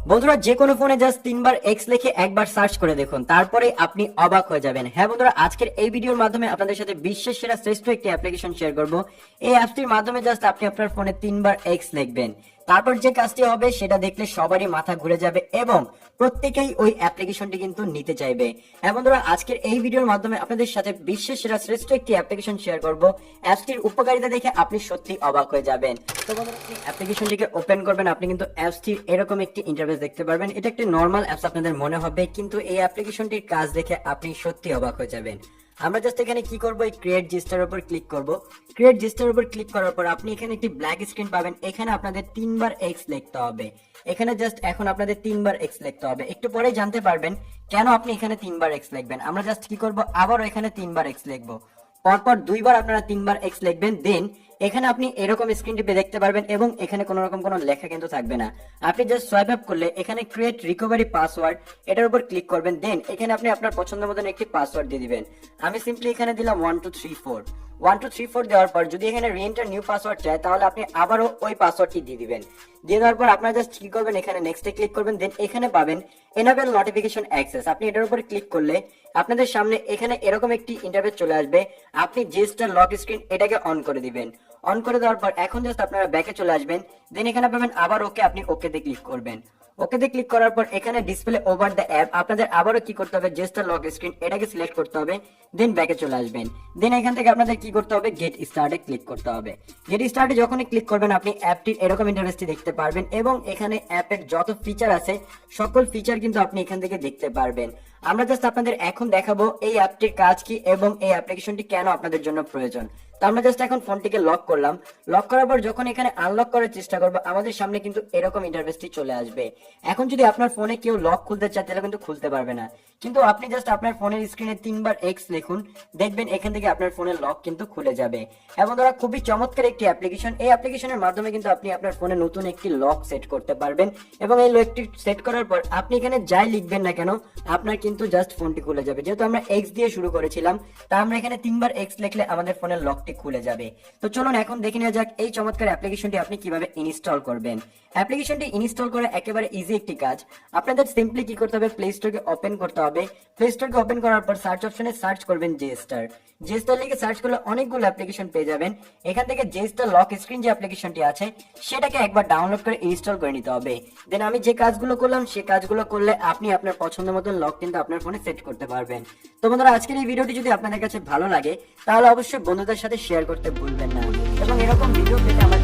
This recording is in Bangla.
বন্ধুরা যে কোনো ফোনে জাস্ট 3 বার এক্স লিখে একবার সার্চ করে দেখুন, তারপরে আপনি অবাক হয়ে যাবেন। হ্যাঁ বন্ধুরা, আজকের এই ভিডিওর মাধ্যমে আপনাদের সাথে বিশ্বের সেরা শ্রেষ্ঠ একটি অ্যাপ্লিকেশন শেয়ার করব। এই অ্যাপটির মাধ্যমে জাস্ট আপনি আপনার ফোনে 3 বার এক্স লিখবেন, তারপর যে কাজটি হবে সেটা দেখলে সবারই মাথা ঘুরে যাবে এবং প্রত্যেকেই ওই অ্যাপ্লিকেশনটি কিন্তু নিতে চাইবে। হ্যাঁ বন্ধুরা, আজকের এই ভিডিওর মাধ্যমে আপনাদের সাথে বিশ্বের সেরা শ্রেষ্ঠ একটি অ্যাপ্লিকেশন শেয়ার করব। অ্যাপটির উপকারিতা দেখে আপনি সত্যি অবাক হয়ে যাবেন। তো বন্ধুরা, আপনি অ্যাপ্লিকেশনটিকে ওপেন করবেন, আপনি কিন্তু অ্যাপসটির এরকম একটি ইন্টারফেস দেখতে পারবেন। এটা একটি নরমাল অ্যাপস আপনাদের মনে হবে, কিন্তু এই অ্যাপ্লিকেশনটির কাজ দেখে আপনি সত্যি অবাক হয়ে যাবেন। আমরা জাস্ট এখানে কি করব, এই ক্রিয়েট জিস্টার উপর ক্লিক করব। ক্রিয়েট জিস্টার উপর ক্লিক করার পর আপনি এখানে একটি ব্ল্যাক স্ক্রিন পাবেন। এখানে আপনাদের 3 বার এক্স লিখতে হবে। এখানে জাস্ট এখন আপনাদের 3 বার এক্স লিখতে হবে। একটু পরে জানতে পারবেন কেন আপনি এখানে 3 বার এক্স লিখবেন। আমরা জাস্ট কি করব, আবারও এখানে 3 বার এক্স লিখবো। পরপর 2 বার আপনারা 3 বার এক্স লিখবেন। দেন এখানে আপনি এরকম স্ক্রিন টিপে দেখতে পারবেন এবং এখানে কোনো রকম কোনো লেখা কিন্তু থাকবে না। আপনি জাস্ট সোয়াইপ আপ করলে এখানে ক্রিয়েট রিকভারি পাসওয়ার্ড এটার উপর ক্লিক করবেন। দেন এখানে আপনি আপনার পছন্দ মতন একটি পাসওয়ার্ড দিয়ে দিবেন। আমি সিম্পলি এখানে দিলাম 1234। 1234 দেওয়ার পর যদি এখানে রিএন্টার নিউ পাসওয়ার্ড চায় তাহলে আপনি আবারও ওই পাসওয়ার্ডটি দিয়ে দিবেন। দিয়ে দেওয়ার পর আপনারা জাস্ট কি করবেন, এখানে নেক্সটে ক্লিক করবেন। দেন এখানে পাবেন এনেবল নোটিফিকেশন অ্যাক্সেস। আপনি এটার উপর ক্লিক করলে আপনাদের সামনে এখানে এরকম একটি ইন্টারফেস চলে আসবে। আপনি জিস্টার লক স্ক্রিন এটাকে অন করে দিবেন। অন করে দেওয়ার পর এখন জাস্ট আপনারা ব্যাকে চলে আসবেন। দেন এখানে পাবেন আবার ওকে, আপনি ওকেতে ক্লিক করবেন। ওকেতে ক্লিক করার পর এখানে ডিসপ্লে ওভার দ্য অ্যাপ আপনাদের আবারও কি করতে হবে, জেস্টার লক স্ক্রিন এটাকে সিলেক্ট করতে হবে। দেন ব্যাকে চলে আসবেন। দেন এখান থেকে আপনাদের কি করতে হবে, গেট স্টার্টে ক্লিক করতে হবে। গেট স্টার্টে যখনই ক্লিক করবেন আপনি অ্যাপটির এরকম ইন্টারফেসটি দেখতে পারবেন এবং এখানে অ্যাপের যত ফিচার আছে সকল ফিচার কিন্তু আপনি এখান থেকে দেখতে পারবেন। আমরা জাস্ট আপনাদের এখন দেখাবো এই অ্যাপটির কাজ কি এবং এই অ্যাপ্লিকেশনটি কেন আপনাদের জন্য প্রয়োজন। তো আমরা জাস্ট এখন ফোনটিকে লক করলাম। লক করার পর যখন এখানে আনলক করার চেষ্টা করবো আমাদের সামনে কিন্তু এরকম ইন্টারফেসটি চলে আসবে। এখন যদি আপনার ফোনে কেউ লক খুলতে চায় তাহলে কিন্তু খুলতে পারবে না, কিন্তু আপনি জাস্ট আপনার ফোনের স্ক্রিনে 3 বার এক্স লিখুন, দেখবেন এখান থেকে আপনার ফোনের লক কিন্তু খুলে যাবে। এবং ধরা খুবই চমৎকার একটি অ্যাপ্লিকেশন। এই অ্যাপ্লিকেশনের মাধ্যমে কিন্তু আপনি আপনার ফোনে নতুন একটি লক সেট করতে পারবেন এবং এই লকটি সেট করার পর আপনি এখানে যাই লিখবেন না কেন আপনার কিন্তু জাস্ট ফোনটি খুলে যাবে। যেহেতু আমরা এক্স দিয়ে শুরু করেছিলাম তা আমরা এখানে 3 বার এক্স লিখলে আমাদের ফোনের লকটি খুলে যাবে। তো চলুন এখন দেখে নেওয়া যাক এই চমৎকার অ্যাপ্লিকেশনটি আপনি কিভাবে ইনস্টল করবেন। অ্যাপ্লিকেশনটি ইনস্টল করা একেবারে ইজি একটি কাজ। আপনাদের সিম্পলি কি করতে হবে, প্লে স্টোরকে ওপেন করতে হবে। প্লে স্টোরকে ওপেন করার পর সার্চ অপশনে সার্চ করবেন জেস্টার। জেস্টার লিখে সার্চ করলে অনেকগুলো অ্যাপ্লিকেশন পেয়ে যাবেন। এখান থেকে জেস্টার লক স্ক্রিন যে অ্যাপ্লিকেশনটি আছে সেটাকে একবার ডাউনলোড করে ইনস্টল করে নিতে হবে। দেন আমি যে কাজগুলো করলাম সেই কাজগুলো করলে আপনি আপনার পছন্দ মতন লক কিন্তু আপনার ফোনে সেট করতে পারবেন। তো বন্ধুরা, আজকের এই ভিডিওটি যদি আপনাদের কাছে ভালো লাগে তাহলে অবশ্যই বন্ধুদের সাথে শেয়ার করতে ভুলবেন না এবং এরকম ভিডিও পেতে আমাদের